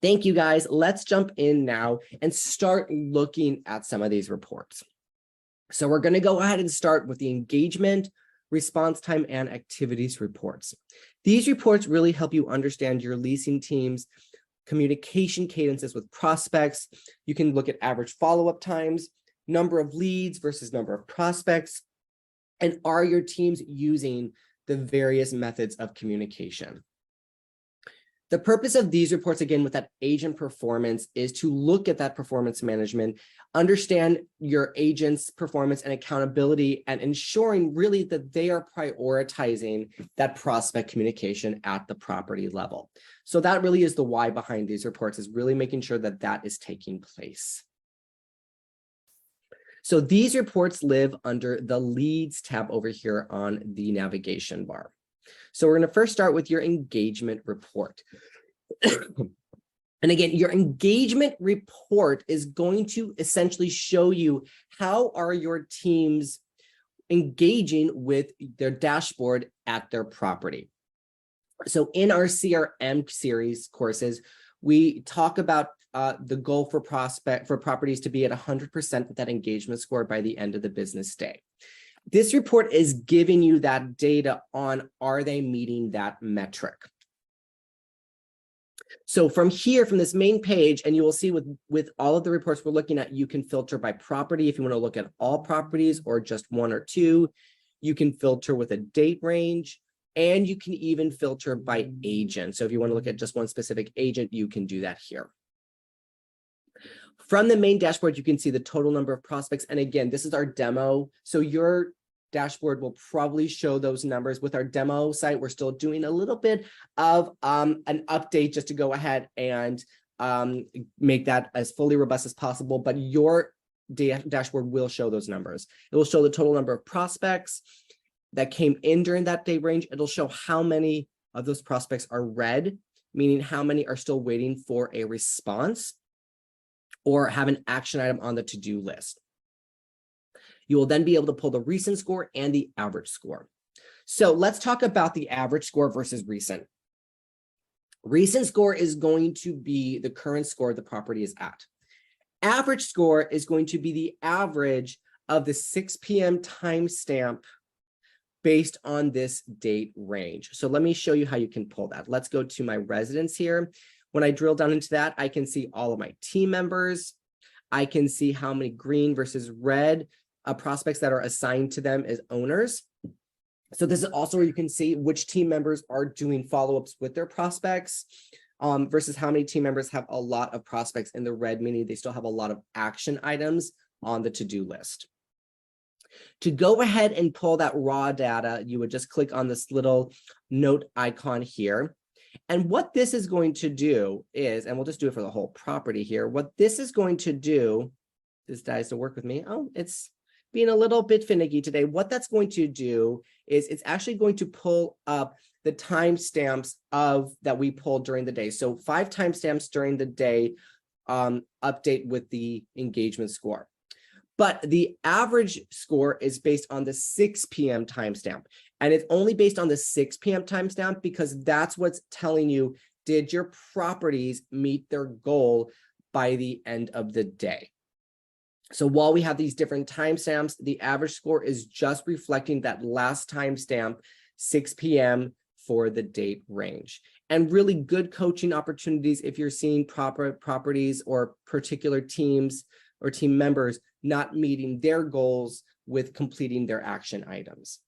Thank you, guys. Let's jump in now and start looking at some of these reports. So we're going to go ahead and start with the engagement, response time, and activities reports. These reports really help you understand your leasing team's communication cadences with prospects. You can look at average follow-up times, number of leads versus number of prospects, and are your teams using the various methods of communication. The purpose of these reports, again, with that agent performance, is to look at that performance management, understand your agent's performance and accountability, and ensuring really that they are prioritizing that prospect communication at the property level. So that really is the why behind these reports, is really making sure that that is taking place. So these reports live under the leads tab over here on the navigation bar. So we're going to first start with your engagement report. And again, your engagement report is going to essentially show you how are your teams engaging with their dashboard at their property. So in our CRM series courses, we talk about the goal for properties to be at 100% with that engagement score by the end of the business day. This report is giving you that data on, are they meeting that metric? So from here, from this main page, and you will see with all of the reports we're looking at, you can filter by property if you want to look at all properties or just one or two. You can filter with a date range, and you can even filter by agent. So if you want to look at just one specific agent, you can do that here. From the main dashboard, you can see the total number of prospects. And again, this is our demo. So your dashboard will probably show those numbers. With our demo site, we're still doing a little bit of an update just to go ahead and make that as fully robust as possible. But your dashboard will show those numbers. It will show the total number of prospects that came in during that day range. It'll show how many of those prospects are red, meaning how many are still waiting for a response or have an action item on the to-do list. You will then be able to pull the recent score and the average score. So let's talk about the average score versus recent. Recent score is going to be the current score the property is at. Average score is going to be the average of the 6 p.m. timestamp based on this date range. So let me show you how you can pull that. Let's go to my residence here. When I drill down into that, I can see all of my team members. I can see how many green versus red prospects that are assigned to them as owners. So this is also where you can see which team members are doing follow-ups with their prospects versus how many team members have a lot of prospects in the red, meaning they still have a lot of action items on the to-do list. To go ahead and pull that raw data, you would just click on this little note icon here. And what this is going to do is, and we'll just do it for the whole property here. What this is going to do, this decides to work with me. Oh, it's being a little bit finicky today. What that's going to do is it's actually going to pull up the timestamps of that we pulled during the day. So 5 timestamps during the day, update with the engagement score. But the average score is based on the 6 p.m. timestamp. And it's only based on the 6 p.m. timestamp because that's what's telling you, did your properties meet their goal by the end of the day? So while we have these different timestamps, the average score is just reflecting that last timestamp, 6 p.m. for the date range. And really good coaching opportunities if you're seeing properties or particular teams or team members not meeting their goals with completing their action items.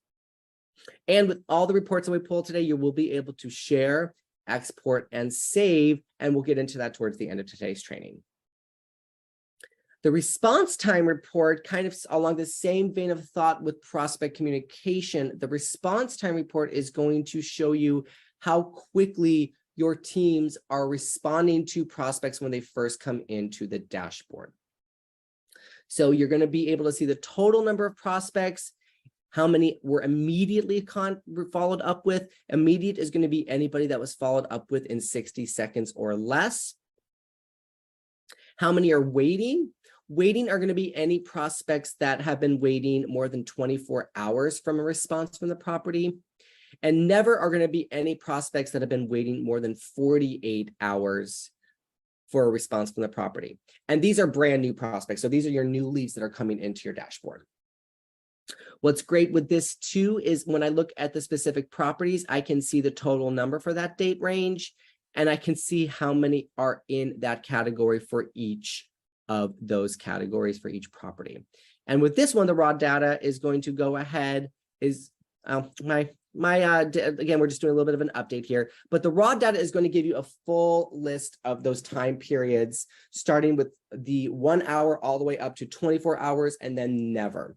And with all the reports that we pulled today, you will be able to share, export, and save, and we'll get into that towards the end of today's training. The response time report, kind of along the same vein of thought with prospect communication, the response time report is going to show you how quickly your teams are responding to prospects when they first come into the dashboard. So you're going to be able to see the total number of prospects, how many were immediately followed up with. Immediate is going to be anybody that was followed up with in 60 seconds or less. How many are waiting? Waiting are going to be any prospects that have been waiting more than 24 hours from a response from the property. And never are going to be any prospects that have been waiting more than 48 hours for a response from the property. And these are brand new prospects. So these are your new leads that are coming into your dashboard. What's great with this too is when I look at the specific properties, I can see the total number for that date range, and I can see how many are in that category for each of those categories for each property. And with this one, the raw data is going to go ahead is again, we're just doing a little bit of an update here, but the raw data is going to give you a full list of those time periods, starting with the 1 hour all the way up to 24 hours and then never.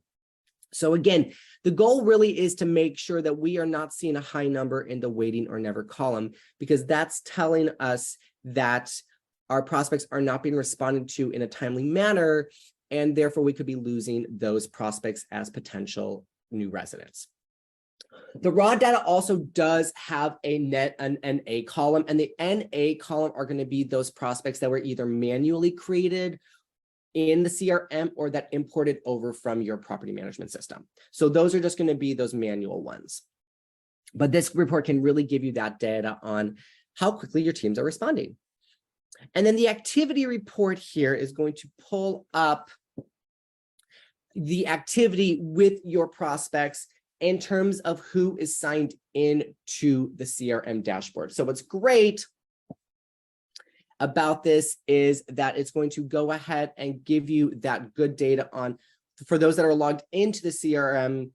So again, the goal really is to make sure that we are not seeing a high number in the waiting or never column, because that's telling us that our prospects are not being responded to in a timely manner, and therefore we could be losing those prospects as potential new residents. The raw data also does have a net and NA column, and the NA column are going to be those prospects that were either manually created in the CRM or that imported over from your property management system. So those are just going to be those manual ones. But this report can really give you that data on how quickly your teams are responding. And then the activity report here is going to pull up the activity with your prospects in terms of who is signed in to the CRM dashboard. So what's great about this is that it's going to go ahead and give you that good data on, for those that are logged into the CRM,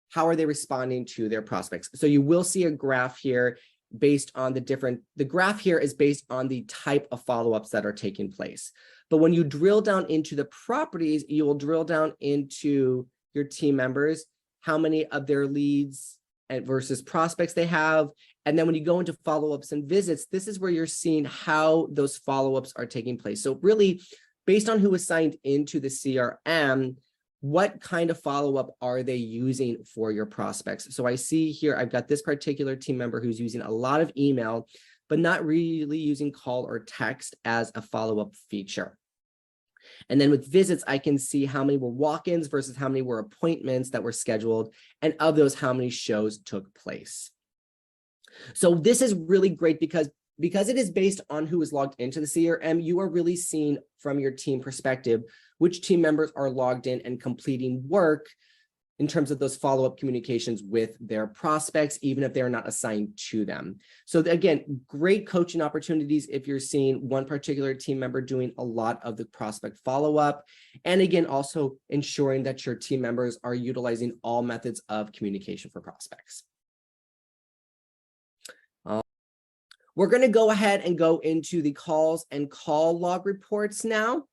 how are they responding to their prospects? So you will see a graph here based on the graph here is based on the type of follow-ups that are taking place. But when you drill down into the properties, you will drill down into your team members, how many of their leads and versus prospects they have. And then when you go into follow-ups and visits, this is where you're seeing how those follow-ups are taking place. So really, based on who is signed into the CRM, what kind of follow-up are they using for your prospects? So I see here, I've got this particular team member who's using a lot of email, but not really using call or text as a follow-up feature. And then with visits, I can see how many were walk-ins versus how many were appointments that were scheduled. And of those, how many shows took place. So this is really great because it is based on who is logged into the CRM, you are really seeing from your team perspective, which team members are logged in and completing work in terms of those follow-up communications with their prospects, even if they're not assigned to them. So again, great coaching opportunities if you're seeing one particular team member doing a lot of the prospect follow-up. And again, also ensuring that your team members are utilizing all methods of communication for prospects. We're going to go ahead and go into the calls and call log reports now,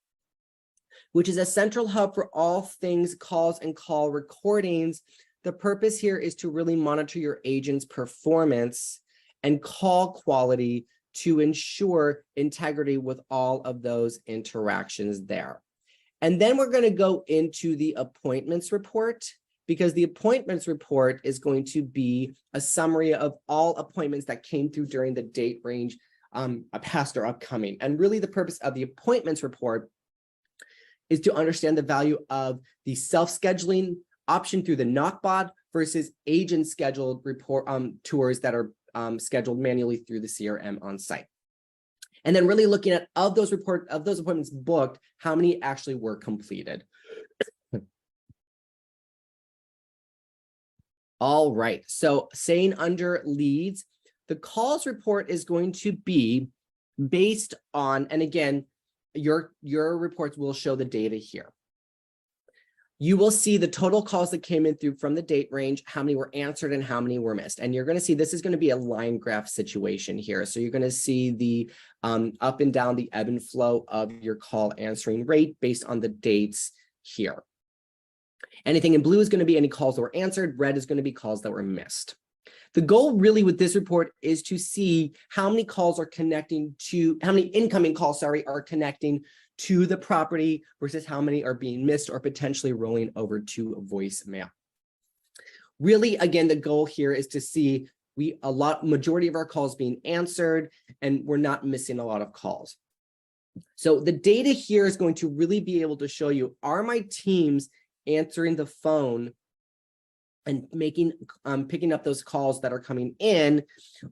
which is a central hub for all things calls and call recordings. The purpose here is to really monitor your agent's performance and call quality to ensure integrity with all of those interactions there. And then we're going to go into the appointments report, because the appointments report is going to be a summary of all appointments that came through during the date range past or upcoming. And really the purpose of the appointments report is to understand the value of the self-scheduling option through the Knockbot versus agent scheduled report tours that are scheduled manually through the CRM on site. And then really looking at of those appointments booked, how many actually were completed. All right, so saying under leads, the calls report is going to be based on, and again, your reports will show the data here. You will see the total calls that came in through from the date range, how many were answered and how many were missed. And you're going to see this is going to be a line graph situation here. So you're going to see the up and down the ebb and flow of your call answering rate based on the dates here. Anything in blue is going to be any calls that were answered. Red is going to be calls that were missed. The goal really with this report is to see how many calls are connecting to, how many incoming calls, sorry, are connecting to the property versus how many are being missed or potentially rolling over to voicemail. Really, again, the goal here is to see majority of our calls being answered and we're not missing a lot of calls. So the data here is going to really be able to show you, are my teams answering the phone and picking up those calls that are coming in,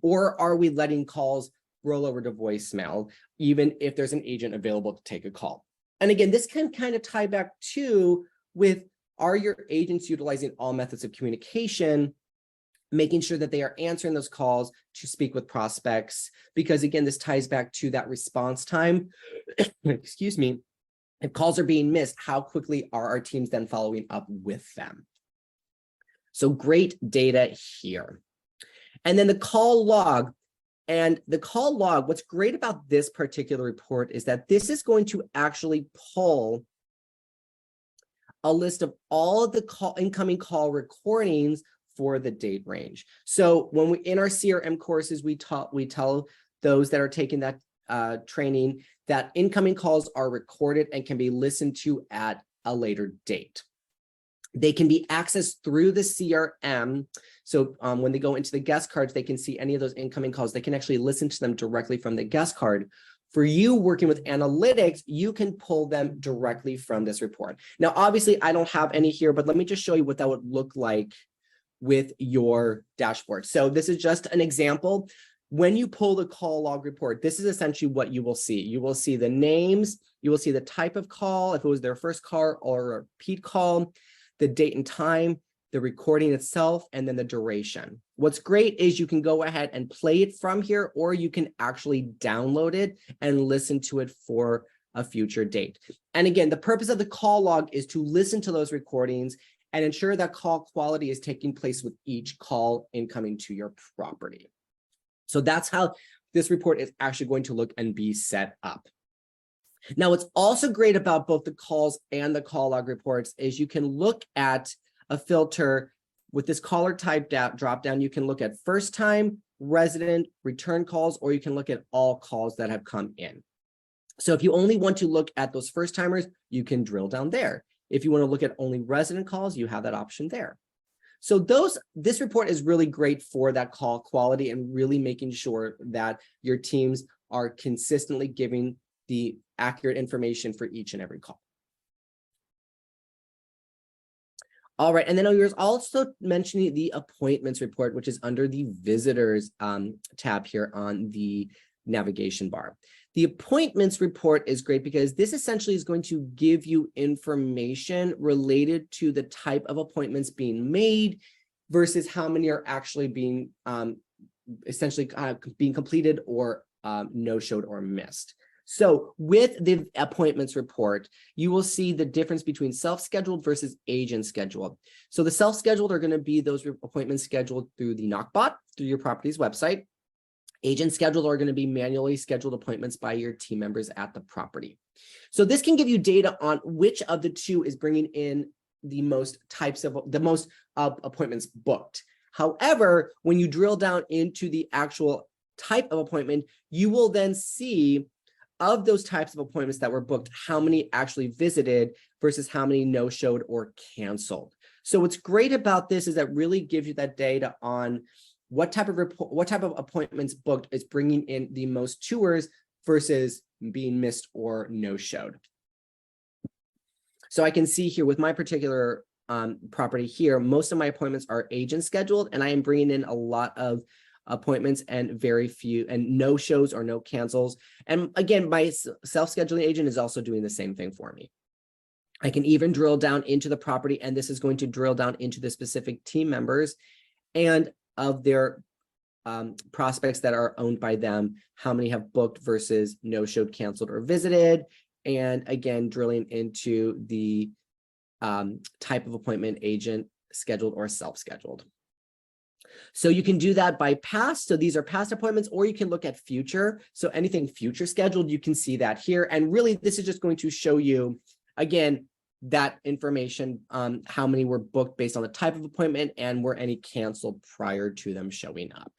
or are we letting calls roll over to voicemail, even if there's an agent available to take a call. And again, this can kind of tie back to with, are your agents utilizing all methods of communication, making sure that they are answering those calls to speak with prospects, because again, this ties back to that response time. Excuse me. If calls are being missed, how quickly are our teams then following up with them? So great data here. And then the call log. And the call log, what's great about this particular report is that this is going to actually pull a list of all of the incoming call recordings for the date range. So when we in our CRM courses, we tell those that are taking that training that incoming calls are recorded and can be listened to at a later date. They can be accessed through the CRM. So when they go into the guest cards, they can see any of those incoming calls. They can actually listen to them directly from the guest card. For you working with analytics, you can pull them directly from this report. Now, obviously, I don't have any here, but let me just show you what that would look like with your dashboard. So this is just an example. When you pull the call log report, this is essentially what you will see. You will see the names, you will see the type of call, if it was their first call or a repeat call, the date and time, the recording itself, and then the duration. What's great is you can go ahead and play it from here, or you can actually download it and listen to it for a future date. And again, the purpose of the call log is to listen to those recordings and ensure that call quality is taking place with each call incoming to your property. So that's how this report is actually going to look and be set up. Now, what's also great about both the calls and the call log reports is you can look at a filter with this caller type drop down. You can look at first time, resident, return calls, or you can look at all calls that have come in. So if you only want to look at those first timers, you can drill down there. If you want to look at only resident calls, you have that option there. So this report is really great for that call quality and really making sure that your teams are consistently giving the accurate information for each and every call. All right, and then there's also mentioning the appointments report, which is under the visitors tab here on the navigation bar. The appointments report is great because this essentially is going to give you information related to the type of appointments being made versus how many are actually being essentially being completed or no-showed or missed. So with the appointments report, you will see the difference between self-scheduled versus agent scheduled. So the self-scheduled are going to be those appointments scheduled through the Knockbot, through your property's website. Agent scheduled are going to be manually scheduled appointments by your team members at the property. So this can give you data on which of the two is bringing in the most appointments booked. However, when you drill down into the actual type of appointment, you will then see of those types of appointments that were booked, how many actually visited versus how many no-showed or canceled. So what's great about this is that really gives you that data on what type of appointments booked is bringing in the most tours versus being missed or no-showed. So I can see here with my particular property here, most of my appointments are agent scheduled, and I am bringing in a lot of appointments and very few and no shows or no cancels. And again, my self-scheduling agent is also doing the same thing for me. I can even drill down into the property, and this is going to drill down into the specific team members and of their prospects that are owned by them, how many have booked versus no-showed, canceled, or visited. And again, drilling into the type of appointment, agent scheduled or self-scheduled. So you can do that by past. So these are past appointments, or you can look at future. So anything future scheduled, you can see that here. And really, this is just going to show you, again, that information, how many were booked based on the type of appointment and were any canceled prior to them showing up.